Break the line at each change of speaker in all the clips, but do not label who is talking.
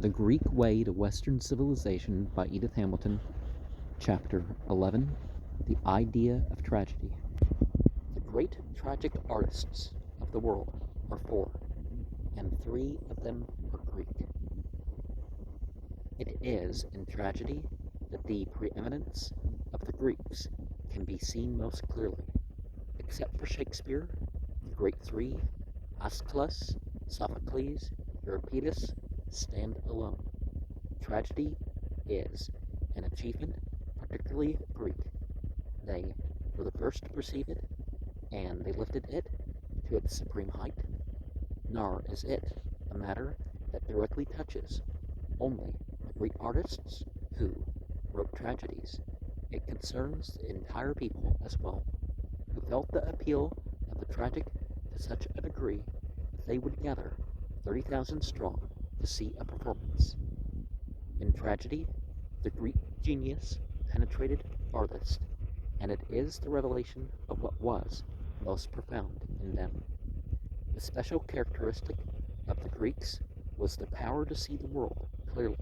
The Greek Way to Western Civilization by Edith Hamilton, Chapter 11, The Idea of Tragedy. The great tragic artists of the world are four, and three of them are Greek. It is in tragedy that the preeminence of the Greeks can be seen most clearly. Except for Shakespeare, the great three, Aeschylus, Sophocles, Euripides, stand alone. Tragedy is an achievement particularly Greek. They were the first to perceive it, and they lifted it to its supreme height. Nor is it a matter that directly touches only the great artists who wrote tragedies. It concerns the entire people as well, who felt the appeal of the tragic to such a degree that they would gather 30,000 strong to see a performance. In tragedy, the Greek genius penetrated farthest, and it is the revelation of what was most profound in them. The special characteristic of the Greeks was the power to see the world clearly,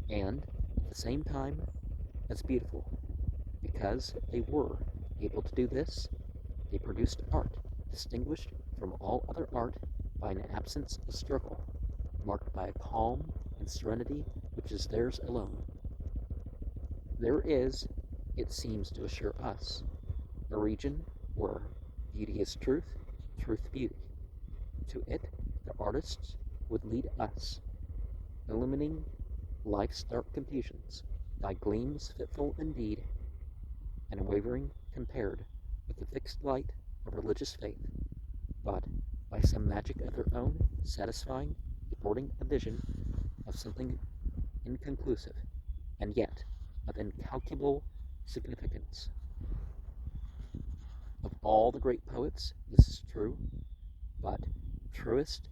and at the same time as beautiful. Because they were able to do this, they produced art distinguished from all other art by an absence of struggle, marked by a calm and serenity which is theirs alone. There is, it seems to assure us, a region where beauty is truth, truth beauty. To it, the artists would lead us, illumining life's dark confusions by gleams fitful indeed and wavering compared with the fixed light of religious faith, but by some magic of their own, satisfying, affording a vision of something inconclusive, and yet of incalculable significance. Of all the great poets, this is true, but truest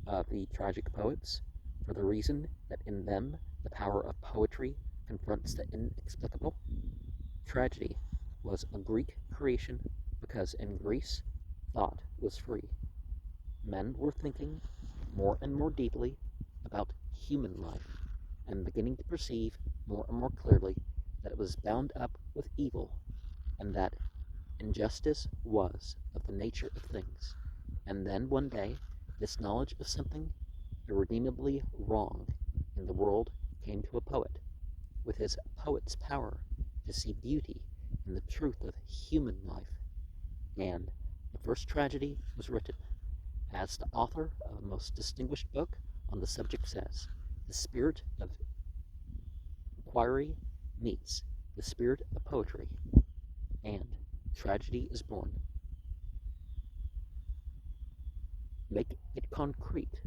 of the tragic poets, for the reason that in them the power of poetry confronts the inexplicable. Tragedy was a Greek creation because in Greece thought was free. Men were thinking more and more deeply about human life and beginning to perceive more and more clearly that it was bound up with evil and that injustice was of the nature of things. And then one day, this knowledge of something irredeemably wrong in the world came to a poet, with his poet's power to see beauty in the truth of human life. And the first tragedy was written, as the author of a most distinguished book on the subject says, the spirit of inquiry meets the spirit of poetry, and tragedy is born. Make it concrete.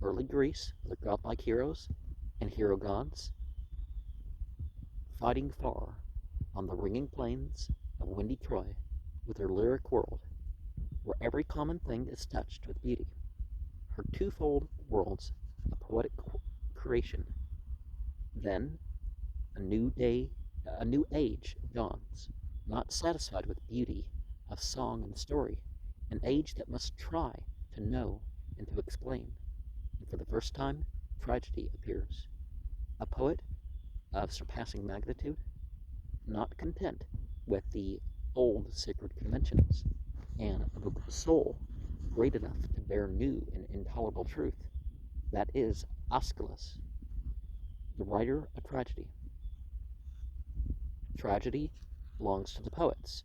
Early Greece, with their godlike heroes and hero gods, fighting far on the ringing plains of windy Troy with her lyric world, where every common thing is touched with beauty. Her twofold worlds, a poetic creation. Then a new age dawns, not satisfied with beauty of song and story, an age that must try to know and to explain. And for the first time, tragedy appears. A poet of surpassing magnitude, not content with the old sacred conventions, and of a soul great enough to bear new and intolerable truth. That is Aeschylus, the writer of tragedy. Tragedy belongs to the poets.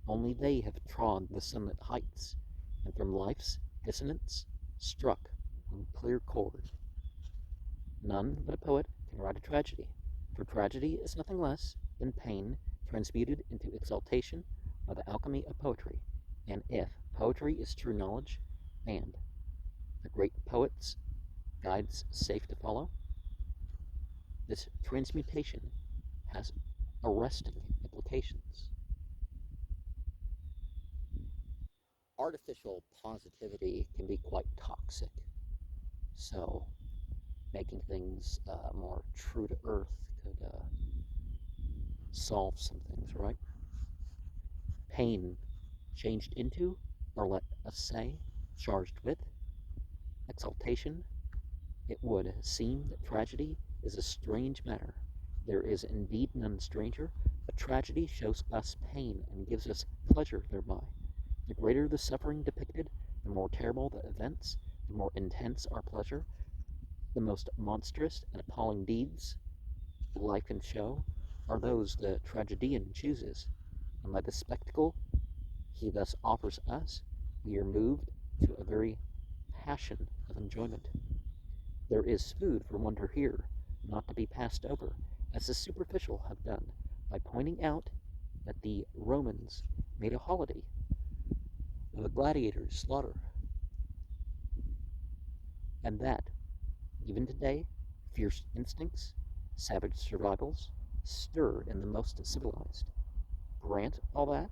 Only they have trod the sunlit heights, and from life's dissonance struck one clear chord. None but a poet can write a tragedy, for tragedy is nothing less than pain transmuted into exaltation by the alchemy of poetry. And if poetry is true knowledge, and the great poets guides safe to follow, this transmutation has arresting implications. Artificial positivity can be quite toxic, so making things more true to earth could solve some things, right? Pain changed into, or let us say, charged with, exaltation It would seem that tragedy is a strange matter. There is indeed none stranger, but tragedy shows us pain and gives us pleasure thereby. The greater the suffering depicted, the more terrible the events, the more intense our pleasure. The most monstrous and appalling deeds life can show are those the tragedian chooses, and by the spectacle he thus offers us, we are moved to a very passion of enjoyment. There is food for wonder here, not to be passed over, as the superficial have done, by pointing out that the Romans made a holiday of a gladiator's slaughter, and that, even today, fierce instincts, savage survivals, stir in the most civilized. Grant all that,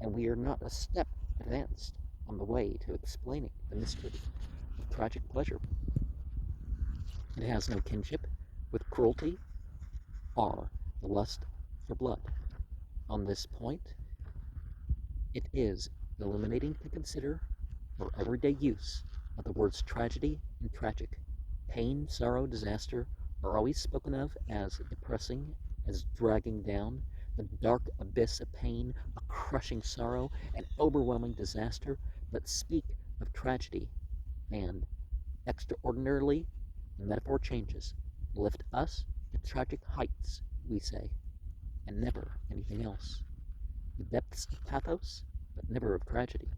and we are not a step advanced on the way to explaining the mystery of tragic pleasure. It has no kinship with cruelty or the lust for blood. On this point, it is illuminating to consider our everyday use of the words tragedy and tragic. Pain, sorrow, disaster are always spoken of as depressing, as dragging down. The dark abyss of pain, a crushing sorrow, an overwhelming disaster, but speak of tragedy, and extraordinarily the metaphor changes. Lift us to tragic heights, we say, and never anything else. The depths of pathos, but never of tragedy.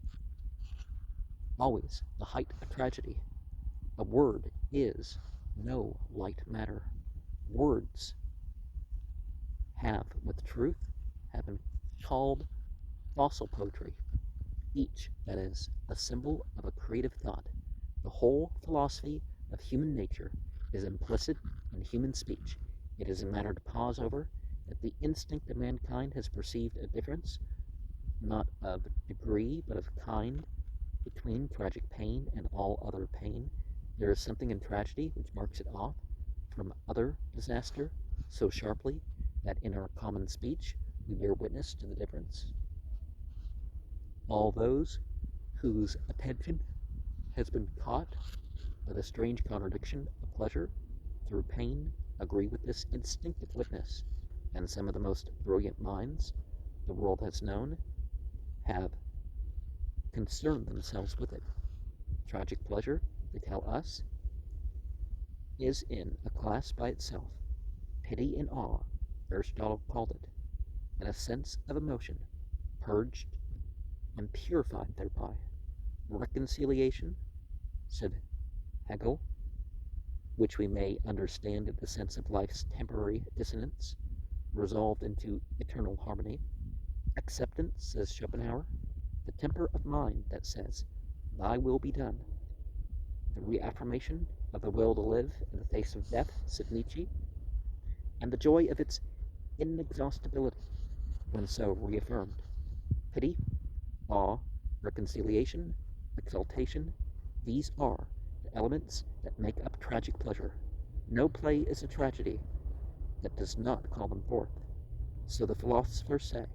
Always the height of tragedy. A word is no light matter. Words have, with truth, have been called fossil poetry, each, that is, a symbol of a creative thought. The whole philosophy of human nature is implicit in human speech. It is a matter to pause over, that the instinct of mankind has perceived a difference, not of degree, but of kind, between tragic pain and all other pain. There is something in tragedy which marks it off from other disaster so sharply that in our common speech we bear witness to the difference. All those whose attention has been caught by the strange contradiction of pleasure through pain agree with this instinctive witness, and some of the most brilliant minds the world has known have concerned themselves with it. Tragic pleasure, they tell us, is in a class by itself. Pity and awe, Aristotle called it, and a sense of emotion, purged and purified thereby. Reconciliation, said Hegel, which we may understand in the sense of life's temporary dissonance, resolved into eternal harmony. Acceptance, says Schopenhauer, the temper of mind that says, "Thy will be done." The reaffirmation of the will to live in the face of death, said Nietzsche, and the joy of its inexhaustibility when so reaffirmed. Pity, awe, reconciliation, exaltation, these are the elements that make up tragic pleasure. No play is a tragedy that does not call them forth. So the philosophers say,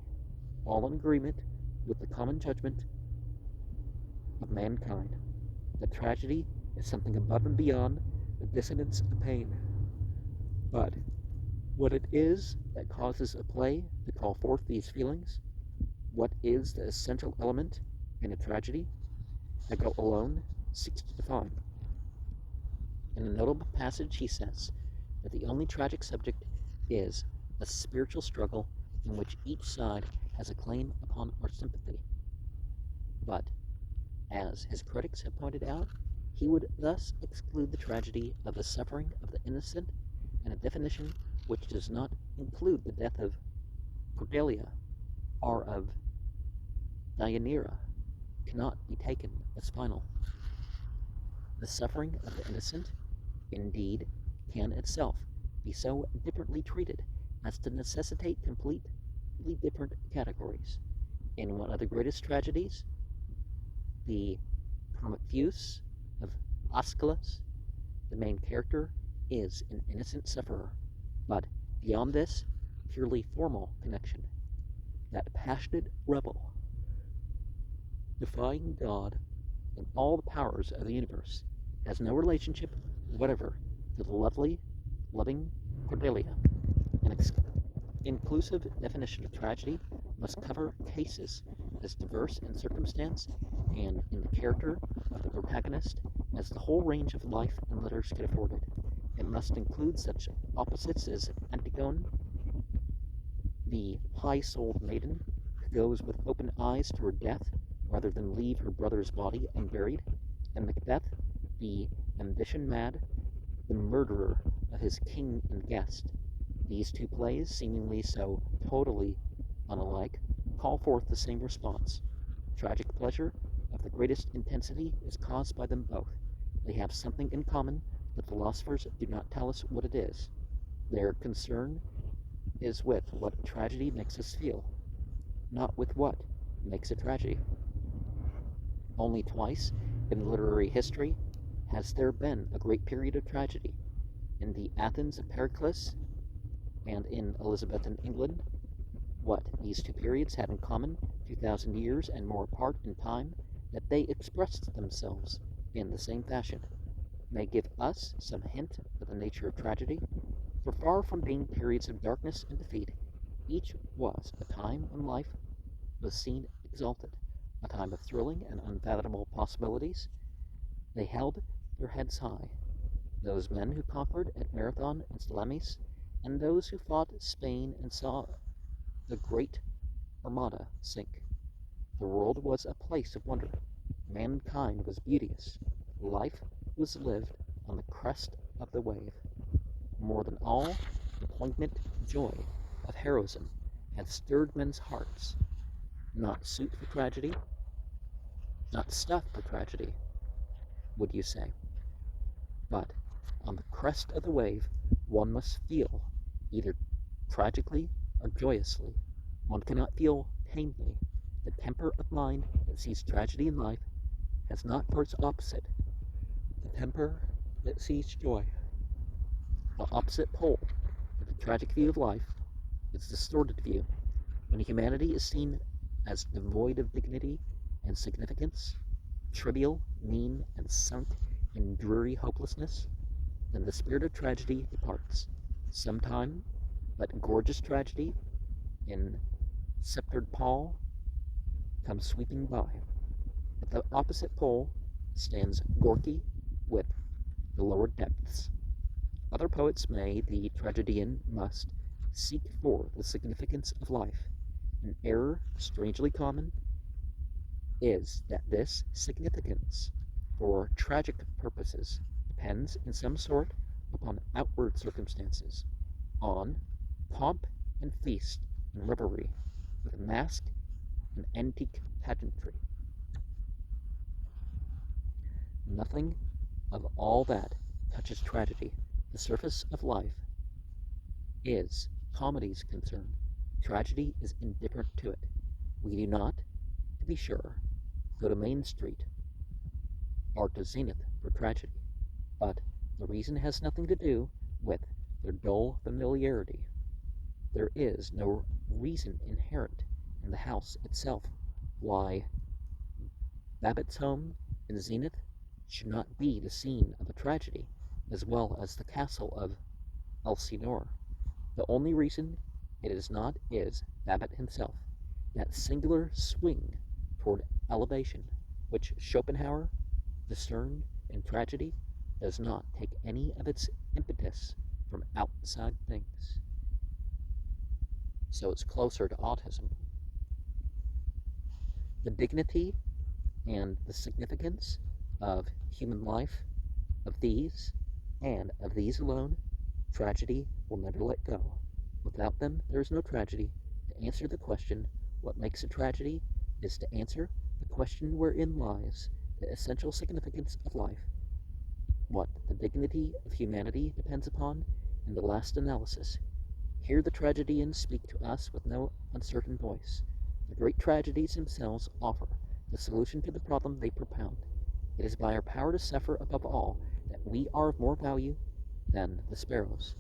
all in agreement with the common judgment of mankind, that tragedy is something above and beyond the dissonance of pain. But what it is that causes a play to call forth these feelings, what is the essential element in a tragedy, Hegel alone seeks to define. In a notable passage, he says that the only tragic subject is a spiritual struggle in which each side has a claim upon our sympathy. But, as his critics have pointed out, he would thus exclude the tragedy of the suffering of the innocent, and a definition which does not include the death of Cordelia or of Deianira cannot be taken as final. The suffering of the innocent, indeed, can itself be so differently treated as to necessitate completely different categories. In one of the greatest tragedies, the Prometheus of Aeschylus, the main character is an innocent sufferer, but beyond this purely formal connection, that passionate rebel, defying God and all the powers of the universe, has no relationship whatever to the lovely, loving Cordelia. An inclusive definition of tragedy must cover cases as diverse in circumstance and in the character of the protagonist as the whole range of life and letters could afford it. It must include such opposites as Antigone, the high-souled maiden who goes with open eyes to her death rather than leave her brother's body unburied, and Macbeth, the ambition-mad, the murderer of his king and guest. These two plays, seemingly so totally unalike, call forth the same response. Tragic pleasure of the greatest intensity is caused by them both. They have something in common, but philosophers do not tell us what it is. Their concern is with what tragedy makes us feel, not with what makes a tragedy. Only twice in literary history has there been a great period of tragedy. In the Athens of Pericles and in Elizabethan England. What these two periods had in common, 2,000 years and more apart in time, that they expressed themselves in the same fashion, may give us some hint of the nature of tragedy, for far from being periods of darkness and defeat, each was a time when life was seen exalted, a time of thrilling and unfathomable possibilities. They held their heads high, those men who conquered at Marathon and Salamis, and those who fought Spain and saw the great Armada sink. The world was a place of wonder. Mankind was beauteous. Life was lived on the crest of the wave. More than all, the poignant joy of heroism had stirred men's hearts. Not suit for tragedy, not stuff for tragedy, would you say? But on the crest of the wave, one must feel either tragically or joyously. One cannot feel tamely. The temper of mind that sees tragedy in life has not for its opposite the temper that sees joy. The opposite pole of the tragic view of life is the distorted view, when humanity is seen as devoid of dignity and significance, trivial, mean, and sunk in dreary hopelessness. Then the spirit of tragedy departs. Sometime, but gorgeous tragedy in sceptred pall comes sweeping by. At the opposite pole stands Gorky with the lower depths. Other poets may, the tragedian must, seek for the significance of life. An error strangely common is that this significance, for tragic purposes, depends in some sort upon outward circumstances, on pomp and feast and revelry, with mask and antique pageantry. Nothing of all that touches tragedy. The surface of life is comedy's concern. Tragedy is indifferent to it. We do not, to be sure, go to Main Street or to Zenith for tragedy, but the reason has nothing to do with their dull familiarity. There is no reason inherent in the house itself why Babbitt's home in Zenith should not be the scene of a tragedy, as well as the castle of Elsinore. The only reason it is not is Babbitt himself, that singular swing toward elevation, which Schopenhauer discerned in tragedy, does not take any of its impetus from outside things. So it's closer to autism. The dignity and the significance of human life, of these, and of these alone, tragedy will never let go. Without them, there is no tragedy. To answer the question, what makes a tragedy, is to answer the question wherein lies the essential significance of life. What the dignity of humanity depends upon, in the last analysis. Here the tragedians speak to us with no uncertain voice. The great tragedies themselves offer the solution to the problem they propound. It is by our power to suffer above all that we are of more value than the sparrows.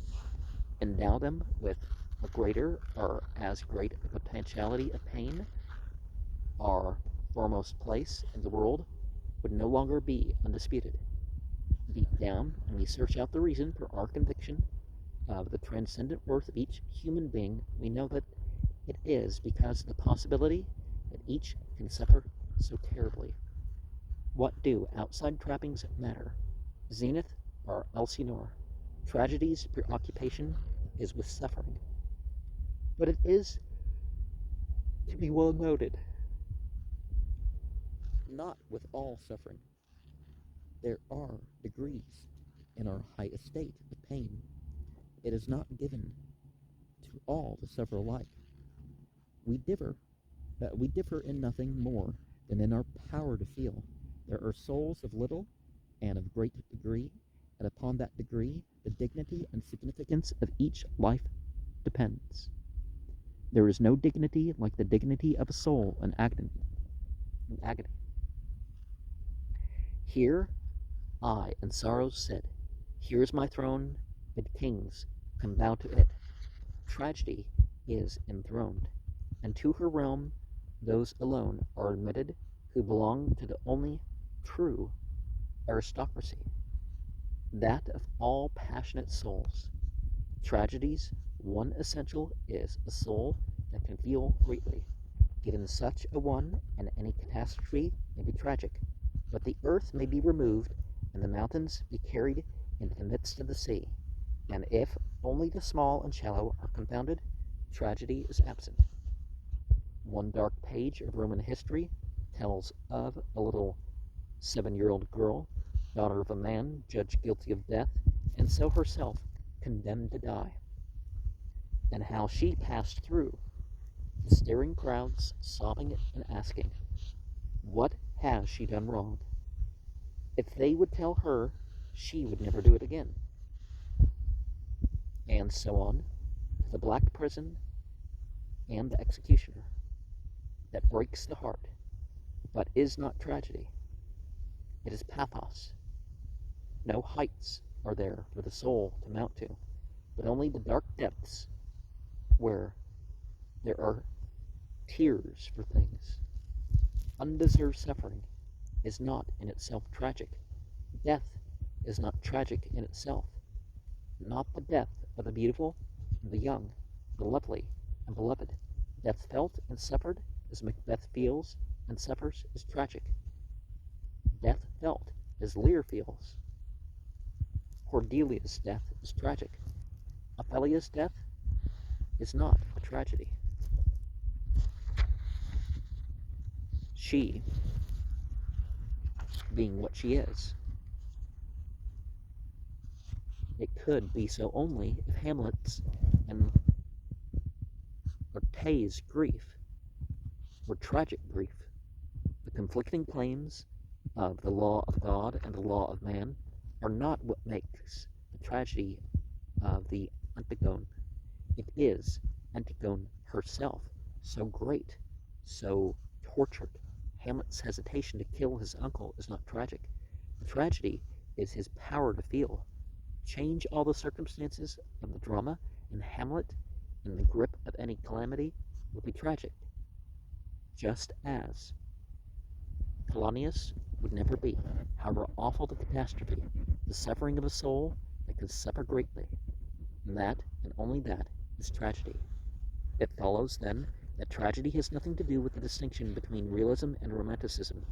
Endow them with a greater or as great a potentiality of pain, our foremost place in the world would no longer be undisputed. Deep down, when we search out the reason for our conviction of the transcendent worth of each human being, we know that it is because of the possibility that each can suffer so terribly. What do outside trappings matter? Zenith or Elsinore? Tragedy's preoccupation is with suffering. But it is to be well noted, not with all suffering. There are degrees in our high estate of pain. It is not given to all to suffer alike. We differ, we differ in nothing more than in our power to feel. There are souls of little and of great degree, and upon that degree the dignity and significance of each life depends. There is no dignity like the dignity of a soul in agony. Here I in sorrow sit. Here is my throne, bid kings come bow to it. Tragedy is enthroned, and to her realm those alone are admitted who belong to the only true aristocracy, that of all passionate souls. Tragedy's one essential is a soul that can feel greatly. Given such a one, and any catastrophe may be tragic, but the earth may be removed and the mountains be carried into the midst of the sea, and if only the small and shallow are confounded, tragedy is absent. One dark page of Roman history tells of a little 7-year-old girl, daughter of a man judged guilty of death, and so herself condemned to die, and how she passed through the staring crowds, sobbing and asking, "What has she done wrong?" If they would tell her, she would never do it again. And so on, to the black prison and the executioner, that breaks the heart, but is not tragedy. It is pathos. No heights are there for the soul to mount to, but only the dark depths where there are tears for things. Undeserved suffering is not in itself tragic. Death is not tragic in itself. Not the death of the beautiful, the young, the lovely, and beloved. Death felt and suffered as Macbeth feels and suffers is tragic. Death felt as Lear feels. Cordelia's death is tragic. Ophelia's death is not a tragedy. She, being what she is, it could be so only if Hamlet's and Orte's grief were tragic grief. The conflicting claims of the law of God and the law of man are not what makes the tragedy of the Antigone. It is Antigone herself, so great, so tortured. Hamlet's hesitation to kill his uncle is not tragic. The tragedy is his power to feel. Change all the circumstances of the drama, and Hamlet, in the grip of any calamity, would be tragic. Just as Polonius would never be, however awful the catastrophe, the suffering of a soul that could suffer greatly. And that, and only that, is tragedy. It follows, then, that tragedy has nothing to do with the distinction between realism and romanticism.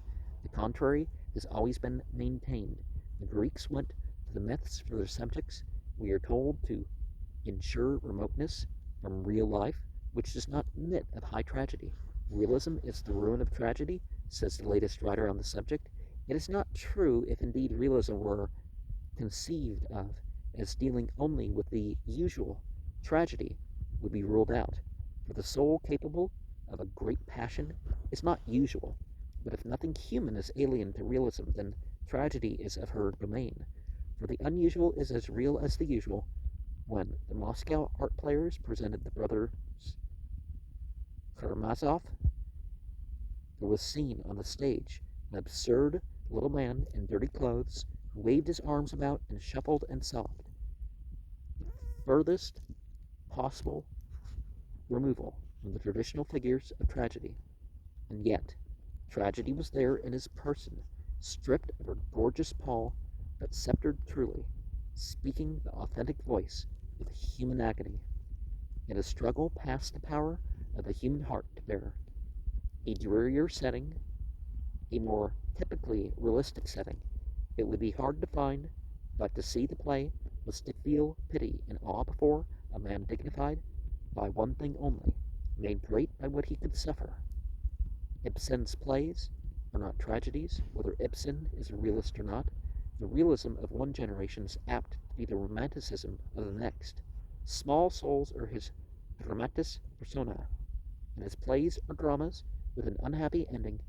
The contrary has always been maintained. The Greeks went to the myths for their subjects, we are told, to ensure remoteness from real life, which does not admit of high tragedy. Realism is the ruin of tragedy, says the latest writer on the subject. It is not true if indeed realism were conceived of as dealing only with the usual. Tragedy would be ruled out, for the soul capable of a great passion is not usual. But if nothing human is alien to realism, then tragedy is of her domain, for the unusual is as real as the usual. When the Moscow art players presented the brothers Karamazov, there was seen on the stage an absurd little man in dirty clothes who waved his arms about and shuffled and sobbed. The furthest possible removal from the traditional figures of tragedy. And yet, tragedy was there in his person, stripped of her gorgeous pall, but sceptered truly, speaking the authentic voice of the human agony, in a struggle past the power of the human heart to bear. A drearier setting, a more typically realistic setting, it would be hard to find, but to see the play was to feel pity and awe before a man dignified by one thing only, made great by what he could suffer. Ibsen's plays are not tragedies, whether Ibsen is a realist or not. The realism of one generation is apt to be the romanticism of the next. Small Souls are his dramatis persona, and his plays are dramas with an unhappy ending.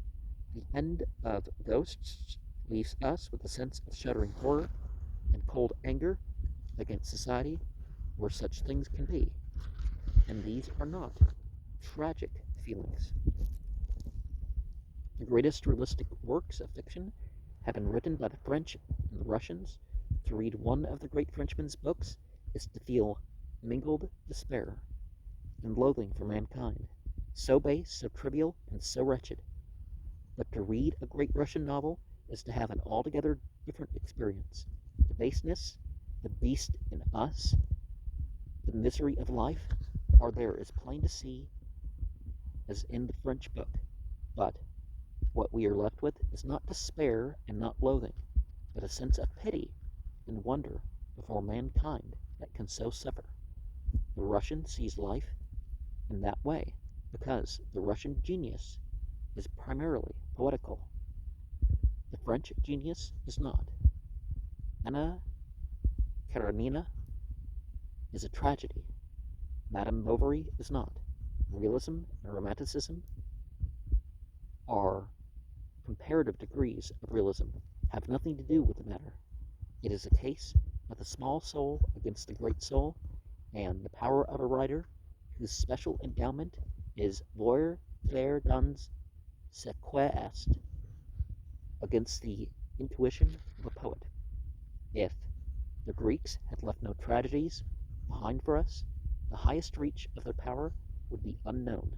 The end of Ghosts leaves us with a sense of shuddering horror and cold anger against society where such things can be. And these are not tragic feelings. The greatest realistic works of fiction have been written by the French and the Russians. To read one of the great Frenchman's books is to feel mingled despair and loathing for mankind, so base, so trivial, and so wretched. But to read a great Russian novel is to have an altogether different experience. The baseness, the beast in us, the misery of life are there as plain to see as in the French book. But what we are left with is not despair and not loathing, but a sense of pity and wonder before mankind that can so suffer. The Russian sees life in that way because the Russian genius is primarily poetical. The French genius is not. Anna Karenina is a tragedy. Madame Bovary is not. Realism and romanticism are comparative degrees of realism, have nothing to do with the matter. It is a case of the small soul against the great soul, and the power of a writer whose special endowment is voir faire dans ce qui est against the intuition of a poet. If the Greeks had left no tragedies behind for us, the highest reach of their power would be unknown.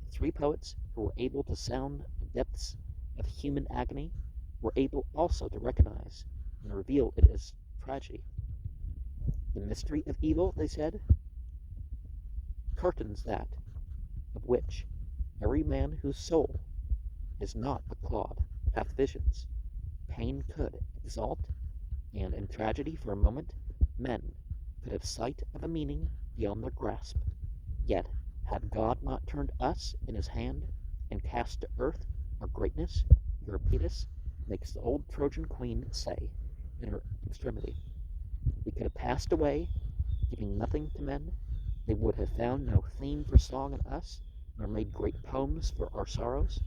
The three poets who were able to sound the depths of human agony were able also to recognize and reveal it as tragedy. The mystery of evil, they said, curtains that of which every man whose soul is not a clod hath visions. Pain could exalt, and in tragedy for a moment men could have sight of a meaning beyond their grasp. Yet had God not turned us in his hand and cast to earth our greatness, Eupetus makes the old Trojan queen say in her extremity, we could have passed away, giving nothing to men. They would have found no theme for song in us, nor made great poems for our sorrows.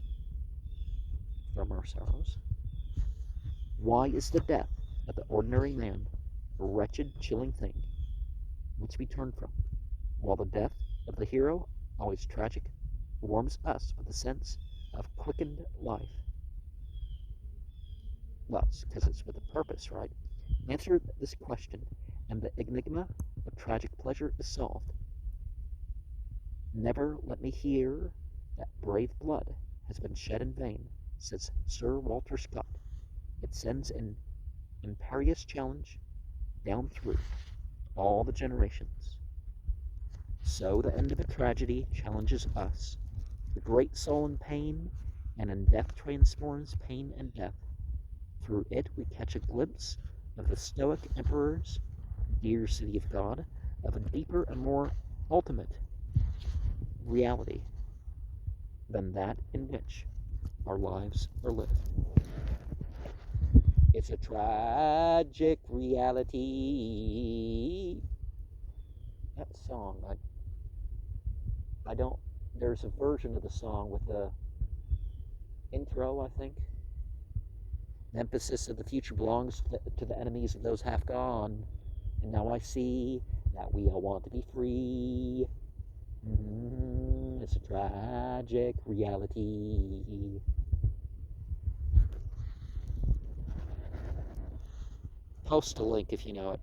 From our sorrows. Why is the death of the ordinary man a wretched, chilling thing which we turn from, while the death of the hero, always tragic, warms us with a sense of quickened life? Well, it's because it's with a purpose, right? Answer this question, and the enigma of tragic pleasure is solved. Never let me hear that brave blood has been shed in vain, says Sir Walter Scott. It sends an imperious challenge down through all the generations. So the end of a tragedy challenges us. The great soul in pain, and in death transforms pain and death. Through it we catch a glimpse of the Stoic emperor's dear city of God, of a deeper and more ultimate reality than that in which our lives are lived. It's a tragic reality. That song, I don't, there's a version of the song with the intro, I think. The emphasis of the future belongs to the enemies of those half gone. And now I see that we all want to be free. It's a tragic reality. Post a link if you know it.